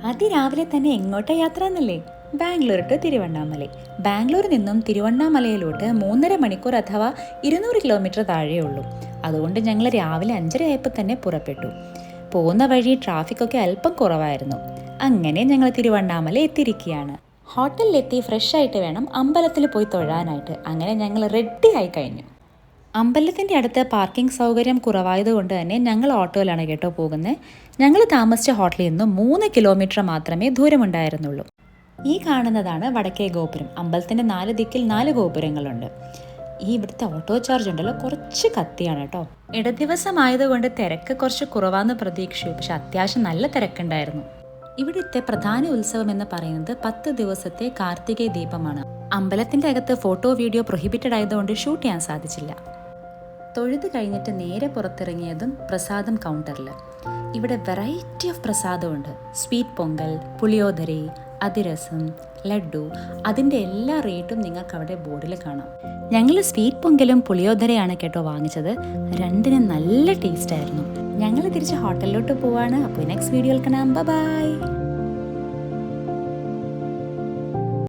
അതിരാവിലെ തന്നെ എങ്ങോട്ടാ യാത്ര എന്നല്ലേ? ബാംഗ്ലൂർ ടു തിരുവണ്ണാമലൈ. ബാംഗ്ലൂരിൽ നിന്നും തിരുവണ്ണാമലയിലോട്ട് 3.5 മണിക്കൂർ അഥവാ 200 കിലോമീറ്റർ താഴെയുള്ളൂ. അതുകൊണ്ട് ഞങ്ങൾ രാവിലെ 5:30 ആയപ്പോൾ തന്നെ പുറപ്പെട്ടു. പോകുന്ന വഴി ട്രാഫിക്കൊക്കെ അല്പം കുറവായിരുന്നു. അങ്ങനെ ഞങ്ങൾ തിരുവണ്ണാമല എത്തിയിരിക്കുകയാണ്. ഹോട്ടലിലെത്തി ഫ്രഷ് ആയിട്ട് വേണം അമ്പലത്തിൽ പോയി തൊഴാനായിട്ട്. അങ്ങനെ ഞങ്ങൾ റെഡി ആയി കഴിഞ്ഞു. അമ്പലത്തിൻ്റെ അടുത്ത് പാർക്കിംഗ് സൗകര്യം കുറവായതുകൊണ്ട് തന്നെ ഞങ്ങൾ ഓട്ടോയിലാണ് കേട്ടോ പോകുന്നത്. ഞങ്ങൾ താമസിച്ച ഹോട്ടലിൽ നിന്നും 3 കിലോമീറ്റർ മാത്രമേ ദൂരമുണ്ടായിരുന്നുള്ളൂ. ഈ കാണുന്നതാണ് വടക്കേ ഗോപുരം. അമ്പലത്തിൻ്റെ 4 ദിക്കിൽ 4 ഗോപുരങ്ങളുണ്ട്. ഈ ഇവിടുത്തെ ഓട്ടോ ചാർജ് ഉണ്ടല്ലോ കുറച്ച് കത്തിയാണ് കേട്ടോ. ഇടദിവസമായതുകൊണ്ട് തിരക്ക് കുറച്ച് കുറവാന്ന് പ്രതീക്ഷിച്ചു. പക്ഷെ അത്യാവശ്യം നല്ല തിരക്കുണ്ടായിരുന്നു. ഇവിടുത്തെ പ്രധാന ഉത്സവം എന്ന് പറയുന്നത് 10 ദിവസത്തെ കാർത്തികേയ ദീപമാണ്. അമ്പലത്തിൻ്റെ അകത്ത് ഫോട്ടോ വീഡിയോ പ്രൊഹിബിറ്റഡ് ആയതുകൊണ്ട് ഷൂട്ട് ചെയ്യാൻ സാധിച്ചില്ല. തൊഴുത് കഴിഞ്ഞിട്ട് നേരെ പുറത്തിറങ്ങിയതും പ്രസാദം കൗണ്ടറിൽ. ഇവിടെ വെറൈറ്റി ഓഫ് പ്രസാദമുണ്ട്. സ്വീറ്റ് പൊങ്കൽ, പുളിയോദരി, അതിരസം, ലഡ്ഡു, അതിൻ്റെ എല്ലാ റേറ്റും നിങ്ങൾക്ക് അവിടെ ബോർഡിൽ കാണാം. ഞങ്ങൾ സ്വീറ്റ് പൊങ്കലും പുളിയോദരയാണ് കേട്ടോ വാങ്ങിച്ചത്. രണ്ടിനും നല്ല ടേസ്റ്റ് ആയിരുന്നു. ഞങ്ങൾ തിരിച്ച് ഹോട്ടലിലോട്ട് പോവാണ്. അപ്പോൾ നെക്സ്റ്റ് വീഡിയോയിൽ കാണാം. ബൈ.